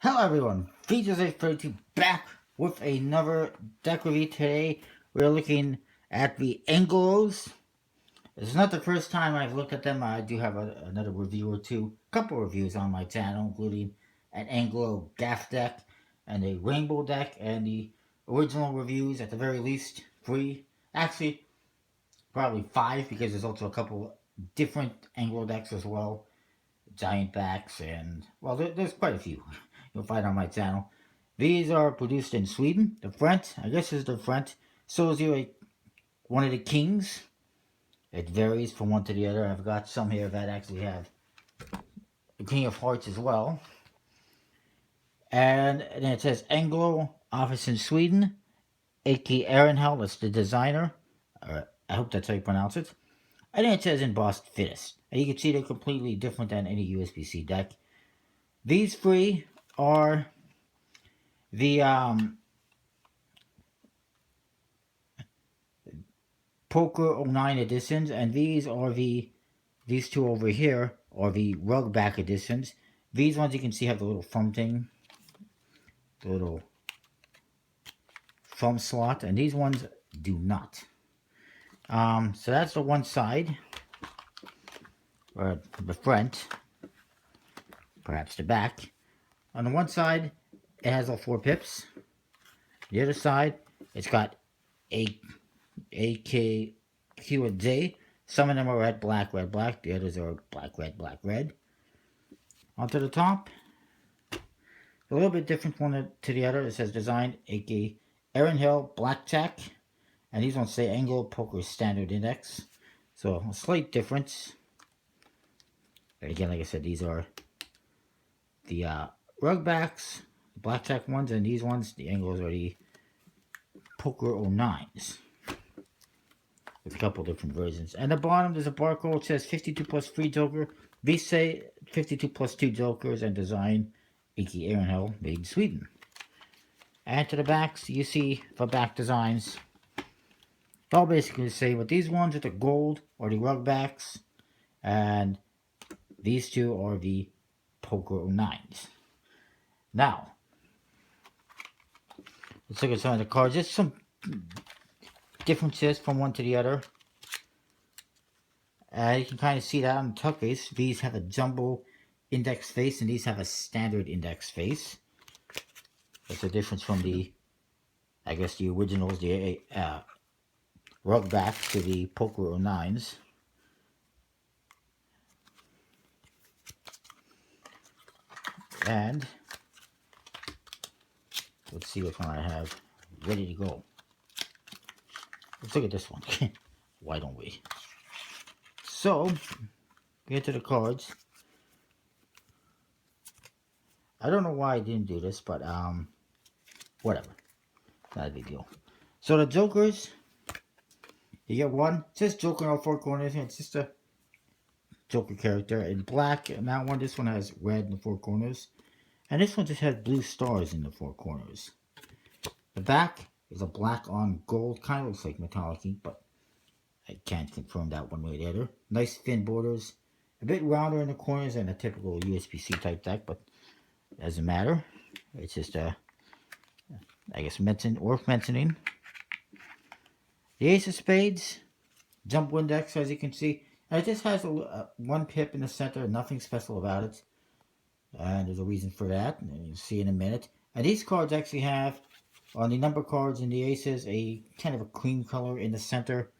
Hello everyone, Features832 back with another deck review. Today we're looking at the Anglos. It's not the first time I've looked at them. I do have another review or two, couple reviews on my channel, including an Anglo Gaff deck and a Rainbow deck, and the original reviews at the very least 3. Actually, probably 5, because there's also a couple different Anglo decks as well. Giant backs, and well, there's quite a few you'll find on my channel. These are produced in Sweden. The front, I guess, is the front. Shows you one of the kings. It varies from one to the other. I've got some here that actually have the King of Hearts as well. And then it says Anglo, office in Sweden. A.K. Ehrenhell, that's the designer. I hope that's how you pronounce it. And then it says embossed fittest. And you can see they're completely different than any USB-C deck. These three are the Poker09 editions, and these two over here are the Rugback editions. These ones you can see have the little thumb thing, the little thumb slot, and these ones do not. So that's the one side, or the front, perhaps the back. On the one side, it has all 4 pips. The other side, it's got A, K, Q, and J. Some of them are red, black, red, black. The others are black, red, black, red. Onto the top, a little bit different one to the other. It says designed A.K. Ehrenhell Blackjack. And these ones say Anglo Poker Standard Index. So a slight difference. And again, like I said, these are the Rugbacks, the Blackjack ones, and these ones, the Anglos, are the Poker09s. With a couple different versions. And the bottom, there's a barcode. It says 52 plus free joker. These say 52 plus 2 jokers and design A.K. Ehrenhell, made in Sweden. And to the backs, you see the back designs. All basically the same, but these ones are the gold or the Rugbacks, and these two are the Poker09s. Now, let's look at some of the cards. Just some differences from one to the other. You can kind of see that on the tuck face. These have a jumbo index face, and these have a standard index face. That's a difference from the, I guess, the originals, the Rugback to the Poker09s. And let's see which one I have ready to go. Let's look at this one. Why don't we? So, get to the cards. I don't know why I didn't do this, but whatever. Not a big deal. So the jokers, you get one. It says Joker in all 4 corners. It's just a Joker character in black. And that one, this one has red in the 4 corners. And this one just has blue stars in the 4 corners. The back is a black on gold. Kind of looks like metallic ink, but I can't confirm that one way or the other. Nice thin borders. A bit rounder in the corners than a typical USB-C type deck, but it doesn't matter. It's just I guess worth mentioning. The Ace of Spades, jump index, as you can see. And it just has one pip in the center, nothing special about it. And there's a reason for that, and you'll see in a minute. And these cards actually have, on the number cards and the aces, a kind of a cream color in the center.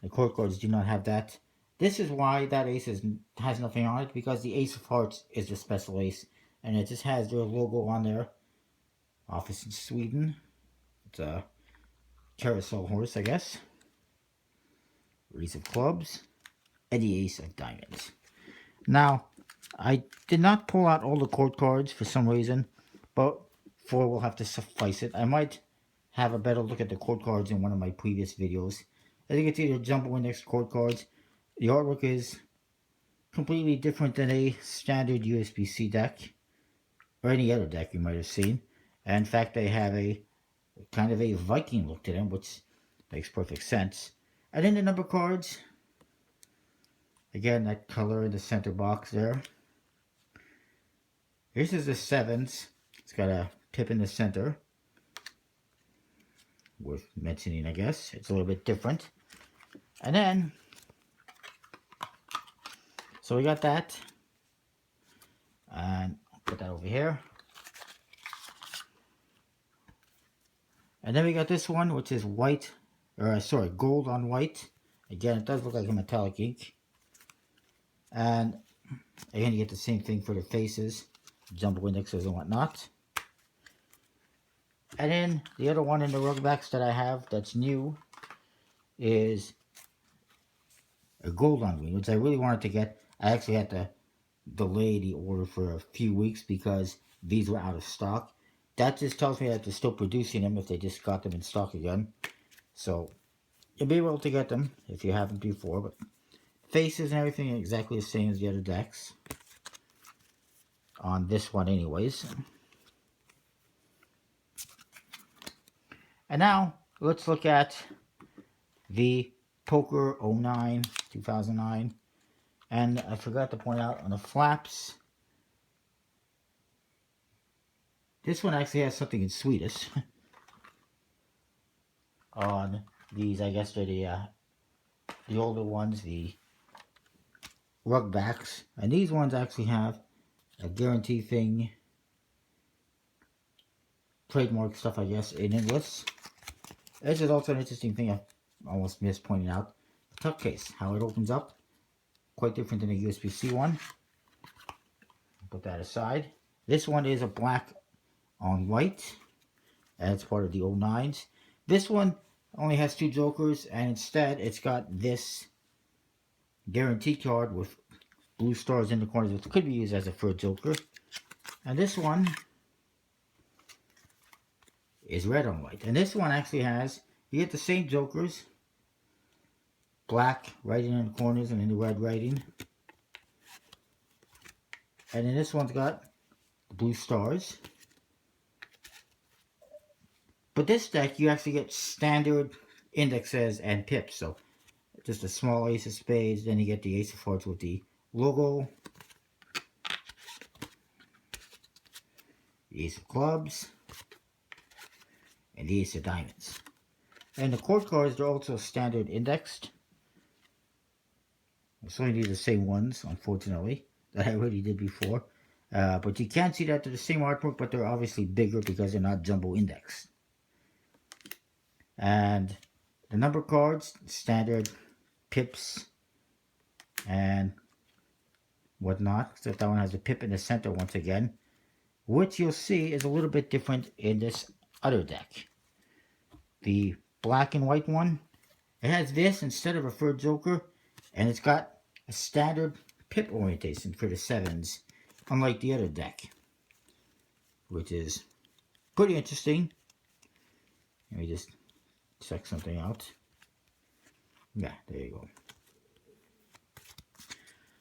The court cards do not have that. This is why that ace has nothing on it, because the Ace of Hearts is the special ace. And it just has their logo on there. Office in Sweden. It's a carousel horse, I guess. Ace of Clubs. And the Ace of Diamonds. Now, I did not pull out all the court cards for some reason, but 4 will have to suffice it. I might have a better look at the court cards in one of my previous videos. As you can see, the jumbo index court cards. The artwork is completely different than a standard USB-C deck, or any other deck you might have seen. And in fact, they have a kind of a Viking look to them, which makes perfect sense. And then the number cards, again, that color in the center box there. This is the 7s. It's got a pip in the center. Worth mentioning, I guess. It's a little bit different. And then, so we got that. And I'll put that over here. And then we got this one, which is white, or sorry, gold on white. Again, it does look like a metallic ink. And again, you get the same thing for the faces, jumbo indexes and whatnot. And then the other one in the rugbacks that I have that's new is a gold on green, which I really wanted to get. I actually had to delay the order for a few weeks because these were out of stock. That just tells me that they're still producing them if they just got them in stock again. So you'll be able to get them if you haven't before, but faces and everything are exactly the same as the other decks. On this one anyways. And now let's look at the Poker09 2009. And I forgot to point out on the flaps, this one actually has something in Swedish. On these, I guess they're the older ones, the rugbacks. And these ones actually have a guarantee thing, trademark stuff, I guess, in English. This is also an interesting thing I almost missed pointing out. The tuck case, how it opens up. Quite different than a USB-C one. Put that aside. This one is a black on white. And it's part of the 09s. This one only has 2 jokers, and instead it's got this guarantee card with blue stars in the corners, which could be used as a third joker. And this one is red on white. And this one actually has, you get the same jokers, black writing in the corners and then the red writing. And then this one's got blue stars. But this deck, you actually get standard indexes and pips. So just a small ace of spades, then you get the ace of hearts with the logo, the ace of clubs, and the ace of diamonds. And the court cards are also standard indexed. So only the same ones, unfortunately, that I already did before. But you can see that they're the same artwork, but they're obviously bigger because they're not jumbo indexed. And the number cards, standard pips and whatnot, except that one has a pip in the center once again, which you'll see is a little bit different in this other deck. The black and white one, it has this instead of a third joker, and it's got a standard pip orientation for the 7s, unlike the other deck, which is pretty interesting. Let me just check something out. Yeah, there you go.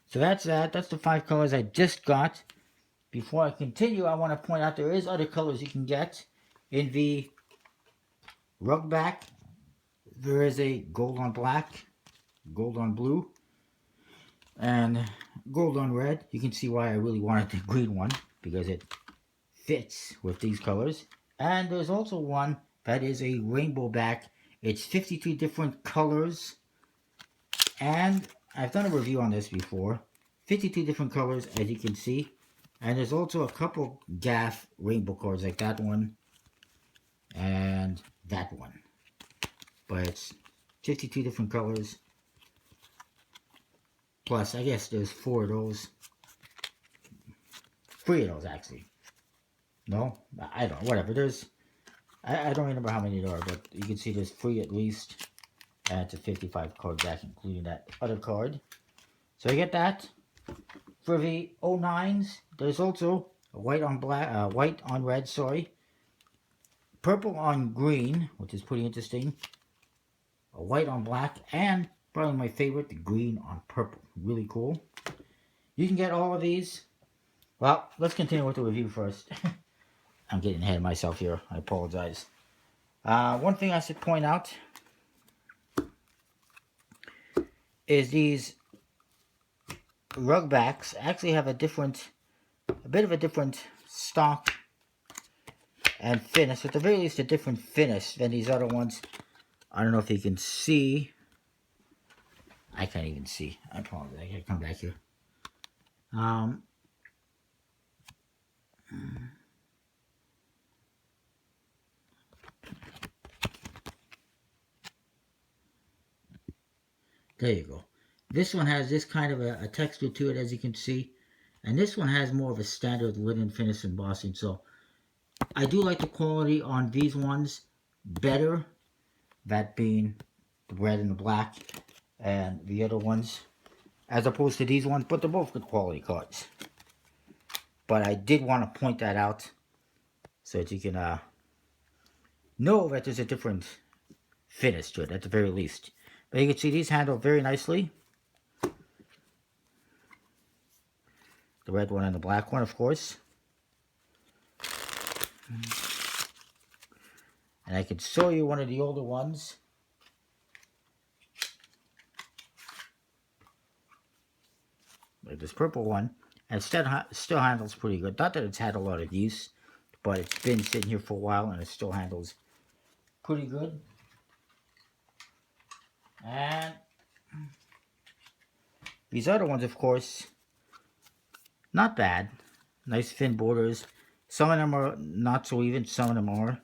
So that's that. That's the 5 colors I just got. Before I continue, I want to point out there is other colors you can get. In the rugback, there is a gold on black, gold on blue, and gold on red. You can see why I really wanted the green one, because it fits with these colors. And there's also one that is a rainbow back. It's 52 different colors, and I've done a review on this before. 52 different colors, as you can see. And there's also a couple gaff rainbow cards, like that one and that one. But it's 52 different colors. Plus, I guess there's 4 of those. 3 of those, actually. No? I don't know. Whatever. There's... I don't remember how many there are, but you can see there's 3 at least. And it's a 55 card deck, including that other card. So I get that. For the 09s, there's also a white on black, white on red, sorry. Purple on green, which is pretty interesting. A white on black, and probably my favorite, the green on purple. Really cool. You can get all of these. Well, let's continue with the review first. I'm getting ahead of myself here. I apologize. One thing I should point out is these rugbacks actually have a bit of a different stock and finish. At the very least, a different finish than these other ones. I don't know if you can see. I can't even see. I probably I gotta come back here. There you go. This one has this kind of a texture to it, as you can see. And this one has more of a standard linen finish embossing. So I do like the quality on these ones better. That being the red and the black and the other ones. As opposed to these ones. But they're both good quality cards. But I did want to point that out. So that you can know that there's a different finish to it at the very least. But you can see these handle very nicely. The red one and the black one, of course. And I can show you one of the older ones. Like this purple one. And it still handles pretty good. Not that it's had a lot of use, but it's been sitting here for a while and it still handles pretty good. And these other ones, of course, not bad. Nice thin borders. Some of them are not so even, some of them are.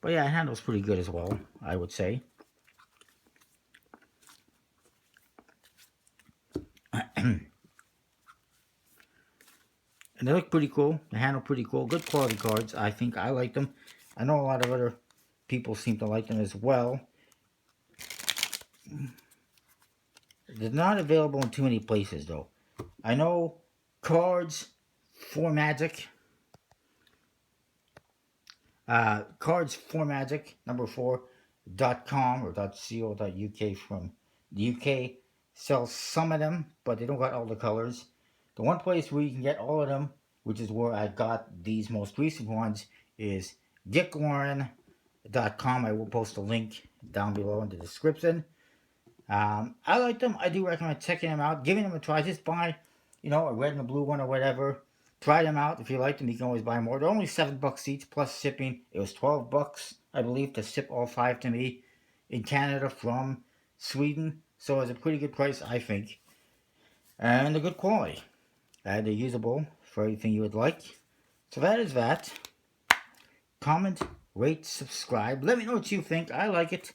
But yeah, it handles pretty good as well, I would say. And they look pretty cool. They handle pretty cool. Good quality cards, I think. I like them. I know a lot of other people seem to like them as well. They're not available in too many places, though. I know Cards for Magic. Cards for Magic, #4.com or .co.uk from the UK sells some of them, but they don't got all the colors. The one place where you can get all of them, which is where I got these most recent ones, is DickWarren.com. I will post a link down below in the description. I like them. I do recommend checking them out, giving them a try. Just buy, a red and a blue one or whatever. Try them out. If you like them, you can always buy more. They're only $7 each plus shipping. It was $12, I believe, to ship all 5 to me in Canada from Sweden. So it's a pretty good price, I think. And a good quality. They're usable for anything you would like. So that is that. Comment, rate, subscribe. Let me know what you think. I like it.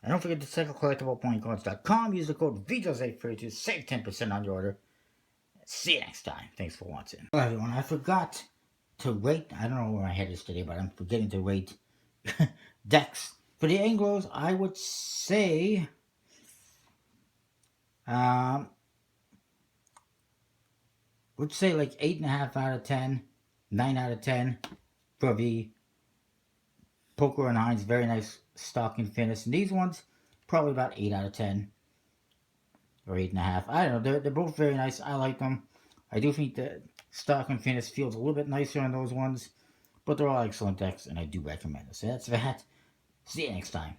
And don't forget to check out collectiblepointcards.com. Use the code VJOSE to save 10% on your order. See you next time. Thanks for watching. Well, everyone, I forgot to rate. I don't know where my head is today, but I'm forgetting to rate decks. For the Anglos, I would say like 8.5 out of 10, 9 out of 10 for the Poker09's very nice stock and finish. And these ones, probably about 8 out of 10 or 8.5. I don't know. They're both very nice. I like them. I do think the stock and finish feels a little bit nicer on those ones, but they're all excellent decks, and I do recommend them. So that's that. See you next time.